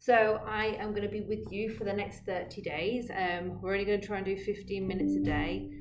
So I am going to be with you for the next 30 days. We're only going to try and do 15 minutes a day,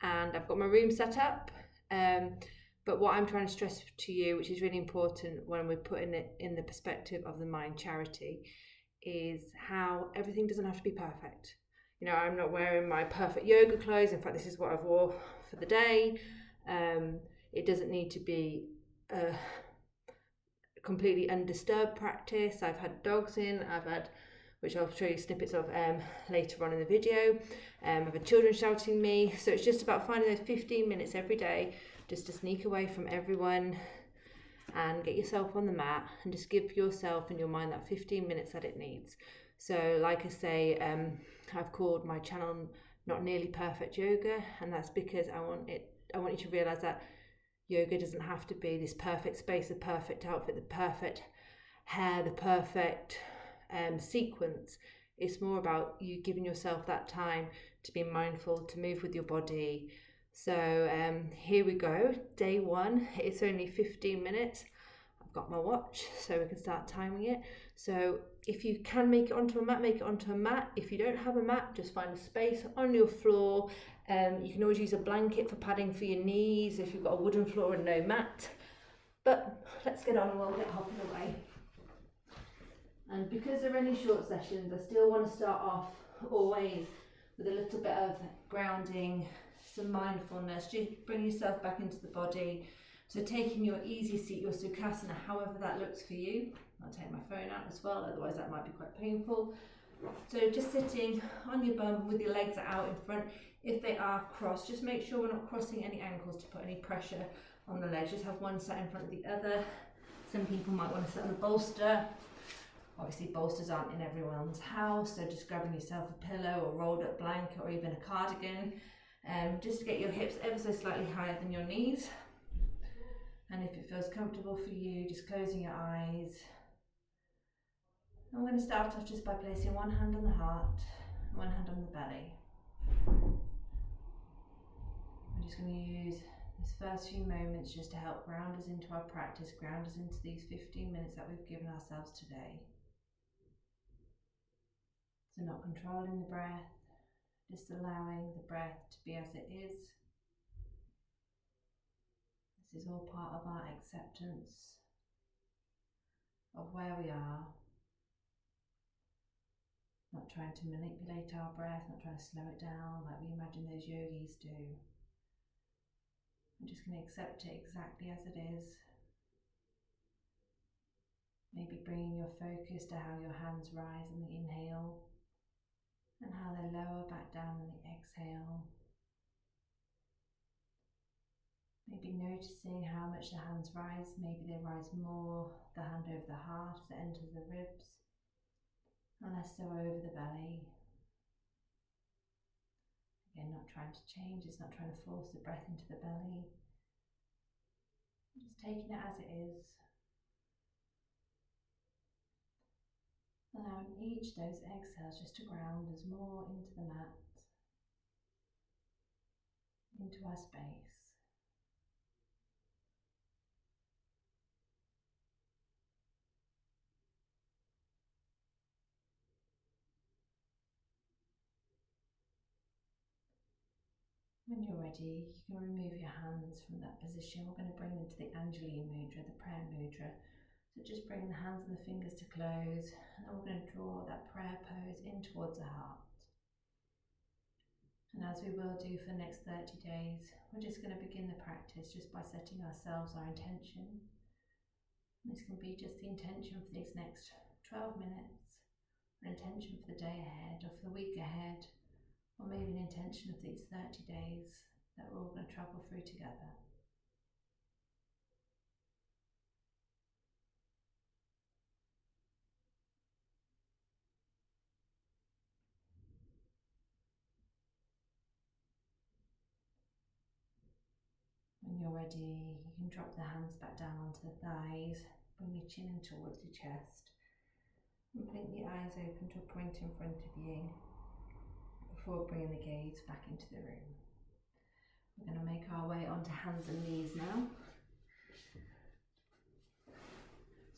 and I've got my room set up. But what I'm trying to stress to you, which is really important when we're putting it in the perspective of the Mind Charity, is how everything doesn't have to be perfect. You know, I'm not wearing my perfect yoga clothes. In fact, this is what I've wore for the day. It doesn't need to be a completely undisturbed practice. I've had dogs in, which I'll show you snippets of later on in the video. I've had children shouting me. So it's just about finding those 15 minutes every day just to sneak away from everyone and get yourself on the mat and just give yourself and your mind that 15 minutes that it needs. So like I say, I've called my channel Not Nearly Perfect Yoga, and that's because I want you to realize that yoga doesn't have to be this perfect space, the perfect outfit, the perfect hair, the perfect sequence. It's more about you giving yourself that time to be mindful, to move with your body. So here we go, day one. It's only 15 minutes. I've got my watch so we can start timing it. So if you can make it onto a mat, make it onto a mat. If you don't have a mat, just find a space on your floor. You can always use a blanket for padding for your knees if you've got a wooden floor and no mat. But let's get on and we'll get hopping away. And because they're only short sessions, I still want to start off always with a little bit of grounding, some mindfulness, just bring yourself back into the body. So taking your easy seat, your Sukhasana, however that looks for you. I'll take my phone out as well, otherwise that might be quite painful. So just sitting on your bum with your legs out in front. If they are crossed, just make sure we're not crossing any ankles to put any pressure on the legs. Just have one sat in front of the other. Some people might want to sit on a bolster. Obviously bolsters aren't in everyone's house, so just grabbing yourself a pillow or rolled up blanket or even a cardigan, just to get your hips ever so slightly higher than your knees. And if it feels comfortable for you, just closing your eyes. I'm going to start off just by placing one hand on the heart and one hand on the belly. I'm just going to use this first few moments just to help ground us into our practice, ground us into these 15 minutes that we've given ourselves today. So not controlling the breath, just allowing the breath to be as it is. This is all part of our acceptance of where we are. Not trying to manipulate our breath, not trying to slow it down like we imagine those yogis do. I'm just going to accept it exactly as it is. Maybe bringing your focus to how your hands rise on the inhale and how they lower back down on the exhale. Maybe noticing how much the hands rise. Maybe they rise more, the hand over the heart as it enters the ribs, and less so over the belly. Again, not trying to change, it's not trying to force the breath into the belly. Just taking it as it is. Allowing each of those exhales just to ground us more into the mat, into our space. When you're ready, you can remove your hands from that position. We're going to bring them to the Anjali Mudra, the prayer mudra. So just bringing the hands and the fingers to close, and then we're going to draw that prayer pose in towards the heart. And as we will do for the next 30 days, we're just going to begin the practice just by setting ourselves our intention. And this can be just the intention for these next 12 minutes, an intention for the day ahead or for the week ahead, or maybe an intention of these 30 days that we're all going to travel through together. When you're ready, you can drop the hands back down onto the thighs, bring your chin in towards your chest, and blink the eyes open to a point in front of you before bringing the gaze back into the room. We're going to make our way onto hands and knees now.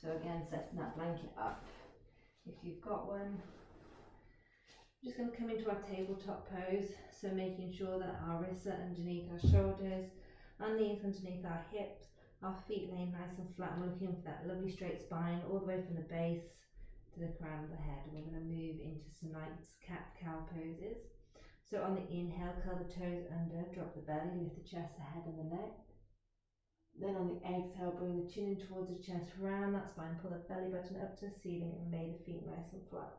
So again, setting that blanket up, if you've got one. I'm just going to come into our tabletop pose, so making sure that our wrists are underneath our shoulders, our knees underneath our hips, our feet laying nice and flat, and we're looking for that lovely straight spine all the way from the base to the crown of the head. And we're going to move into some nice cat-cow poses. So on the inhale, curl the toes under, drop the belly, lift the chest, the head and the neck. Then on the exhale, bring the chin in towards the chest, round that spine, pull the belly button up to the ceiling and lay the feet nice and flat.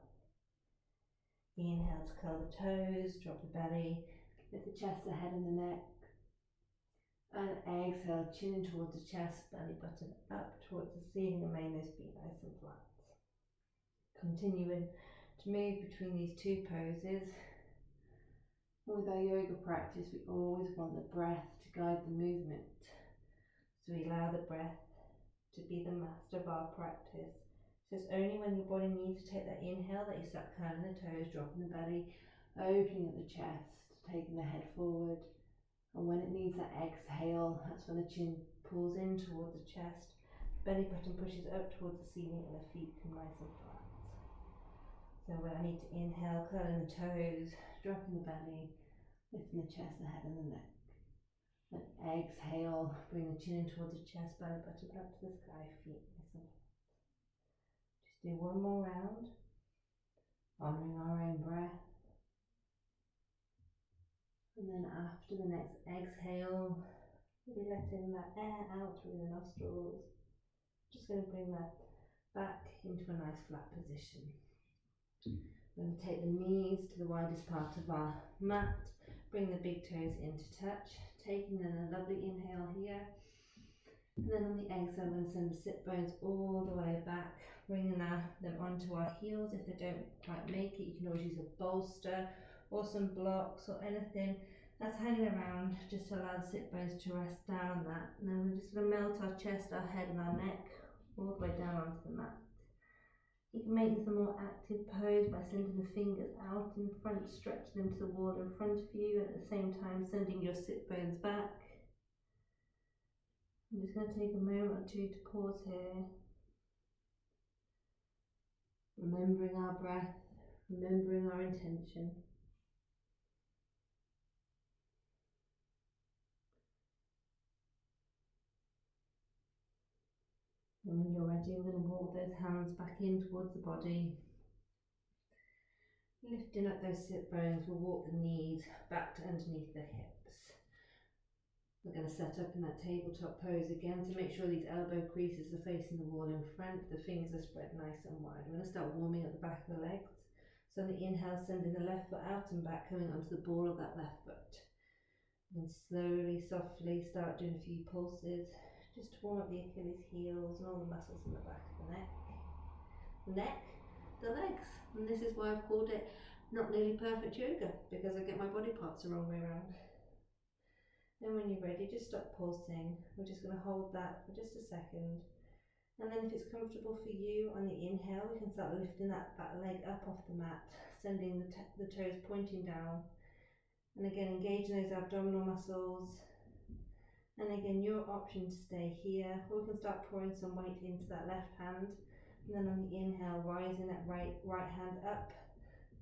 Inhale to curl the toes, drop the belly, lift the chest, the head and the neck. And exhale, chin in towards the chest, belly button up towards the ceiling and lay those feet nice and flat. Continuing to move between these two poses. With our yoga practice, we always want the breath to guide the movement. So we allow the breath to be the master of our practice. So it's only when your body needs to take that inhale that you start curling the toes, dropping the belly, opening up the chest, taking the head forward. And when it needs that exhale, that's when the chin pulls in towards the chest, belly button pushes up towards the ceiling and the feet come nice and flat. So when I need to inhale, curling the toes, dropping the belly, lifting the chest, the head and the neck. Then exhale, bring the chin in towards the chest, belly button up to the sky, feet nice and flat. Just do one more round, honouring our own breath. And then after the next exhale, we'll be letting that air out through the nostrils. Just going to bring that back into a nice flat position. We're going to take the knees to the widest part of our mat, bring the big toes into touch, taking in a lovely inhale here. And then on the exhale, we're going to send the sit bones all the way back, bringing them onto our heels. If they don't quite make it, you can always use a bolster or some blocks or anything that's hanging around, just to allow the sit bones to rest down that. And then we're just going to melt our chest, our head and our neck all the way down onto the mat. You can make this a more active pose by sending the fingers out in front, stretching them to the wall in front of you, and at the same time sending your sit bones back. I'm just going to take a moment or two to pause here, remembering our breath, remembering our intention. And when you're ready, we're going to walk those hands back in towards the body. Lifting up those sit bones, we'll walk the knees back to underneath the hips. We're going to set up in that tabletop pose again to make sure these elbow creases are facing the wall in front, the fingers are spread nice and wide. We're going to start warming up the back of the legs. So on the inhale, sending the left foot out and back, coming onto the ball of that left foot. And slowly, softly start doing a few pulses, just to warm up the Achilles heels and all the muscles in the back of the neck. The neck, the legs. And this is why I've called it Not Nearly Perfect Yoga, because I get my body parts the wrong way around. Then when you're ready, just stop pulsing. We're just going to hold that for just a second. And then if it's comfortable for you, on the inhale, we can start lifting that back leg up off the mat, sending the toes pointing down. And again, engaging those abdominal muscles. And again, your option to stay here, or we can start pouring some weight into that left hand. And then on the inhale, rising that right hand up,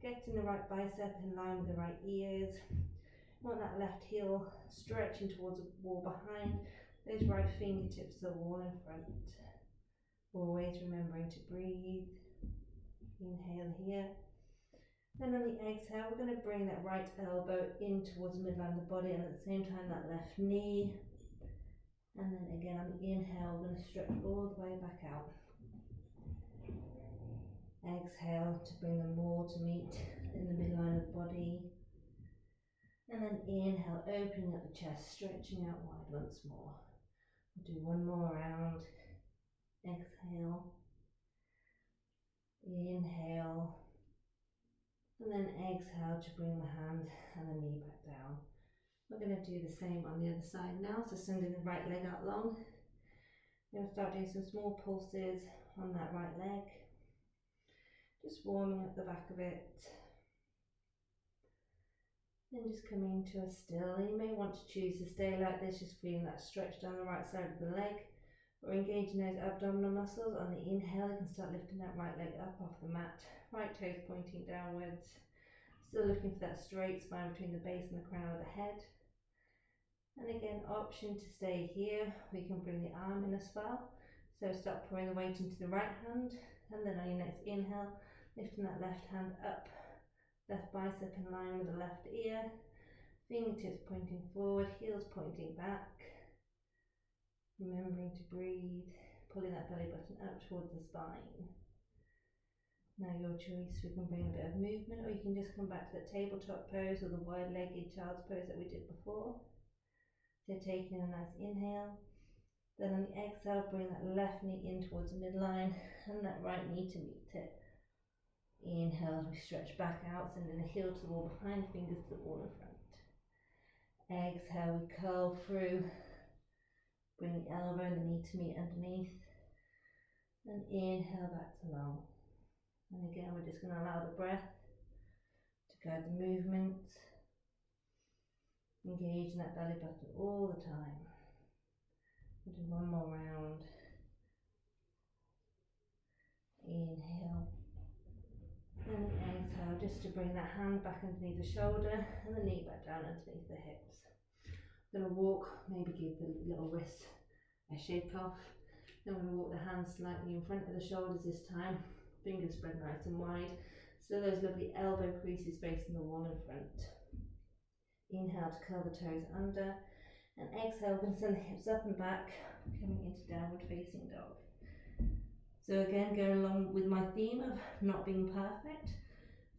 getting the right bicep in line with the right ears. Want that left heel stretching towards the wall behind, those right fingertips to the wall in front. Always remembering to breathe. Inhale here. Then on the exhale, we're going to bring that right elbow in towards the midline of the body, and at the same time that left knee. And then again on the inhale, we're going to stretch all the way back out. Exhale to bring them all to meet in the midline of the body. And then inhale, opening up the chest, stretching out wide once more. We'll do one more round. Exhale. Inhale. And then exhale to bring the hand and the knee back down. We're going to do the same on the other side now, so sending the right leg out long. We're going to start doing some small pulses on that right leg. Just warming up the back of it. Then just coming to a still. And you may want to choose to stay like this, just feeling that stretch down the right side of the leg. We're engaging those abdominal muscles. On the inhale, you can start lifting that right leg up off the mat, right toes pointing downwards. Still looking for that straight spine between the base and the crown of the head. And again, option to stay here. We can bring the arm in as well. So start pouring the weight into the right hand, and then on your next inhale, lifting that left hand up, left bicep in line with the left ear, fingertips pointing forward, heels pointing back. Remembering to breathe, pulling that belly button up towards the spine. Now your choice, we can bring a bit of movement, or you can just come back to the tabletop pose or the wide-legged child's pose that we did before. So taking a nice inhale, then on the exhale, bring that left knee in towards the midline and that right knee to meet it. Inhale, we stretch back out, sending the heel to the wall behind, fingers to the wall in front. Exhale, we curl through. Bring the elbow and the knee to meet underneath. And inhale back to long. And again, we're just going to allow the breath to guide the movement. Engage in that belly button all the time. We'll do one more round. Inhale. And exhale, just to bring that hand back underneath the shoulder and the knee back down underneath the hips. Going to walk, maybe give the little wrists a shake off. Then we're going to walk the hands slightly in front of the shoulders this time. Fingers spread nice and wide. So those lovely elbow creases facing the wall in front. Inhale to curl the toes under. And exhale, we're going to send the hips up and back, coming into downward facing dog. So again, going along with my theme of not being perfect.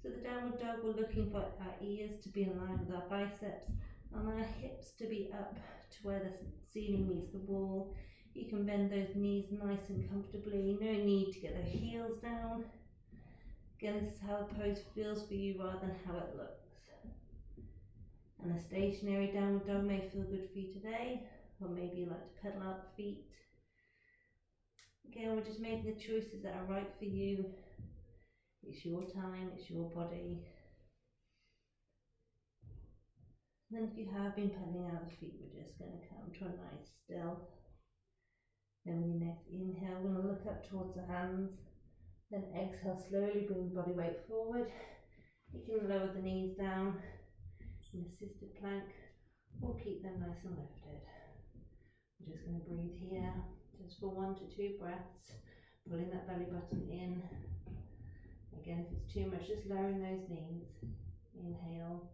So the downward dog, we're looking for our ears to be in line with our biceps, and our hips to be up to where the ceiling meets the wall. You can bend those knees nice and comfortably, no need to get the heels down. Again, this is how the pose feels for you rather than how it looks. And a stationary downward dog may feel good for you today, or maybe you like to pedal out the feet. Again, we're just making the choices that are right for you. It's your time, it's your body. And then if you have been pedaling out the feet, we're just going to come to a nice still. Then with your next inhale, we're going to look up towards the hands. Then exhale, slowly bring the body weight forward. You can lower the knees down in assisted plank, or keep them nice and lifted. We're just going to breathe here, just for 1 to 2 breaths, pulling that belly button in. Again, if it's too much, just lowering those knees. Inhale.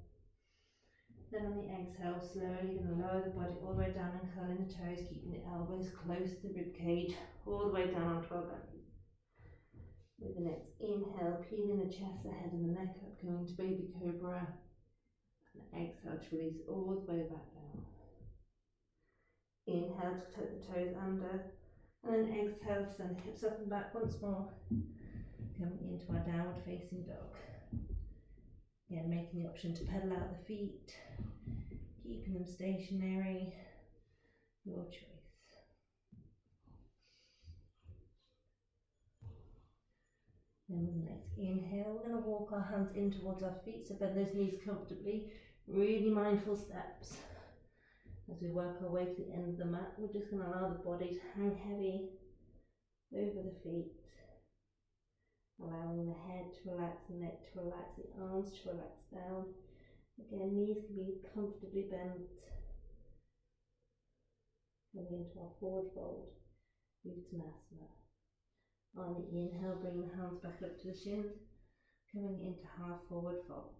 Then on the exhale, slowly going to lower the body all the way down and curling the toes, keeping the elbows close to the rib cage, all the way down onto our belly. With the next inhale, peeling the chest, the head and the neck up, coming to baby cobra. And exhale to release all the way back down. Inhale to tuck the toes under, and then exhale to send the hips up and back once more, coming into our downward facing dog. Again, making the option to pedal out the feet, keeping them stationary, your choice. Then with the next inhale, we're going to walk our hands in towards our feet, so bend those knees comfortably, really mindful steps. As we work our way to the end of the mat, we're just going to allow the body to hang heavy over the feet. Allowing the head to relax, the neck to relax, the arms to relax down. Again, knees can be comfortably bent. Coming into our forward fold, Uttanasana. On the inhale, bring the hands back up to the shins, coming into half forward fold.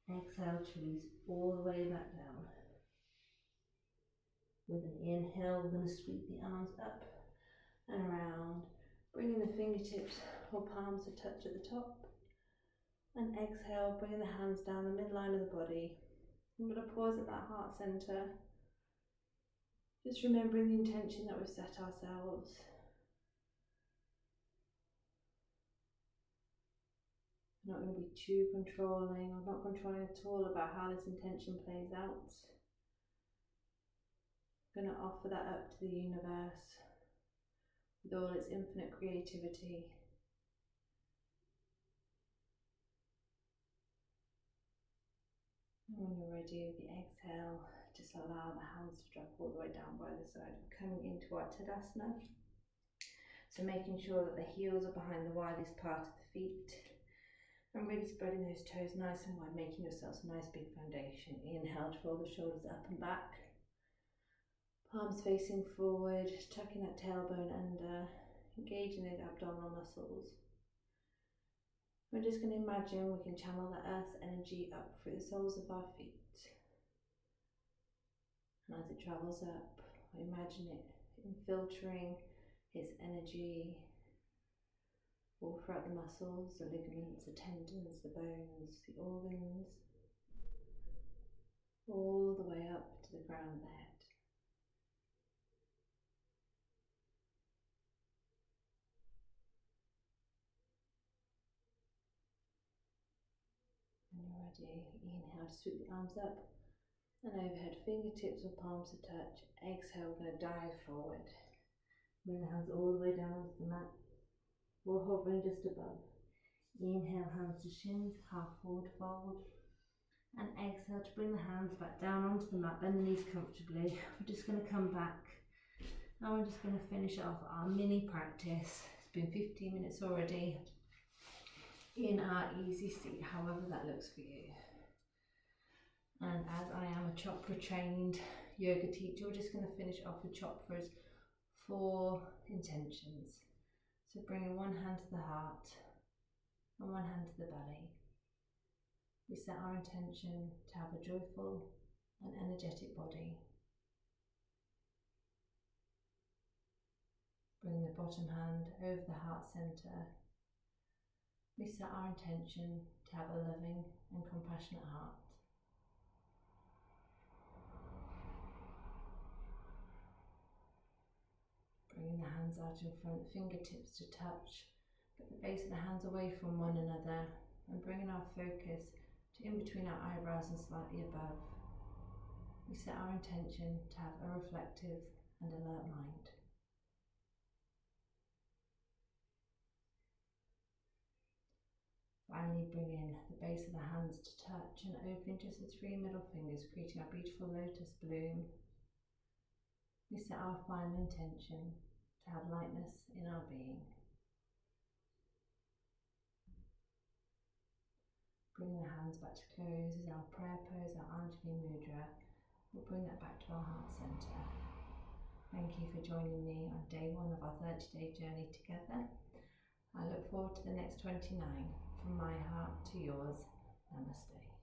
Exhale to release all the way back down. With an inhale, we're going to sweep the arms up and around, bringing the fingertips or palms a touch at the top. And exhale, bringing the hands down the midline of the body. I'm going to pause at that heart centre. Just remembering the intention that we've set ourselves. I'm not going to be too controlling, or not controlling at all about how this intention plays out. I'm going to offer that up to the universe with all its infinite creativity. And when you're ready with the exhale, just just allow the hands to drop all the way down by the side. We're coming into our Tadasana. So making sure that the heels are behind the widest part of the feet. And really spreading those toes nice and wide, making yourselves a nice big foundation. Inhale to roll the shoulders up and back. Palms facing forward, tucking that tailbone under, engaging those abdominal muscles. We're just going to imagine we can channel the earth's energy up through the soles of our feet. And as it travels up, imagine it infiltrating its energy all throughout the muscles, the ligaments, the tendons, the bones, the organs, all the way up to the crown of the head. When you're ready, inhale to sweep the arms up and overhead, fingertips or palms to touch. Exhale, we're going to dive forward. Bring the hands all the way down onto the mat, or hovering just above. Inhale, hands to shins, half forward fold. And exhale to bring the hands back down onto the mat, bend the knees comfortably. We're just going to come back and we're just going to finish off our mini practice. It's been 15 minutes already in our easy seat, however that looks for you. And as I am a chakra trained yoga teacher, we're just going to finish off with chakras 4 intentions. So bringing one hand to the heart and one hand to the belly. We set our intention to have a joyful and energetic body. Bring the bottom hand over the heart center. We set our intention to have a loving and compassionate heart. Bringing the hands out in front, fingertips to touch, but the base of the hands away from one another, and bringing our focus to in between our eyebrows and slightly above. We set our intention to have a reflective and alert mind. Finally, bring in the base of the hands to touch and opening just the 3 middle fingers, creating our beautiful lotus bloom. We set our final intention to have lightness in our being. Bring the hands back to close as our prayer pose, our Anjali Mudra. We'll bring that back to our heart centre. Thank you for joining me on day 1 of our 30-day journey together. I look forward to the next 29. From my heart to yours, namaste.